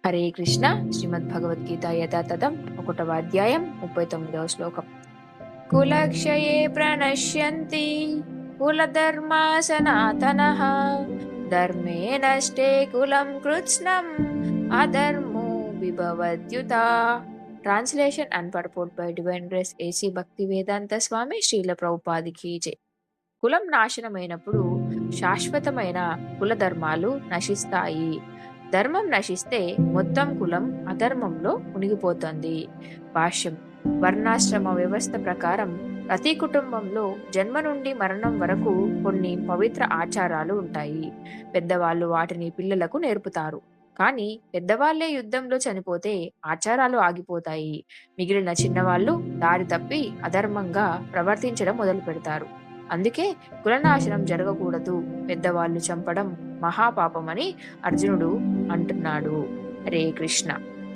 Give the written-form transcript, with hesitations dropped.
హరే కృష్ణ. శ్రీమద్ భగవద్గీత యథాతథం 1వ అధ్యాయం 39వ శ్లోకం. కులక్షయే ప్రణశ్యంతి కులధర్మా సనాతనః ధర్మే నష్టే కులం కృత్స్నం అధర్మో విభవద్యుత. Translation and purport by divine grace AC Bhaktivedanta Swami Srila ప్రభుపాదికి జై. కులం నాశనమైనప్పుడు శాశ్వతమైన కుల ధర్మాలు నశిస్తాయి. ధర్మం నశిస్తే మొత్తం కులం అధర్మంలో మునిగిపోతుంది. భాష్యం. వర్ణాశ్రమ వ్యవస్థ ప్రకారం ప్రతి కుటుంబంలో జన్మ నుండి మరణం వరకు కొన్ని పవిత్ర ఆచారాలు ఉంటాయి. పెద్దవాళ్ళు వాటిని పిల్లలకు నేర్పుతారు. కానీ పెద్దవాళ్లే యుద్ధంలో చనిపోతే ఆచారాలు ఆగిపోతాయి. మిగిలిన చిన్నవాళ్ళు దారి తప్పి అధర్మంగా ప్రవర్తించడం మొదలు పెడతారు. అందుకే కులనాశనం జరగకూడదు, పెద్దవాళ్ళు చంపడం మహాపాపమని అర్జునుడు అంటున్నాడు. హరే కృష్ణ.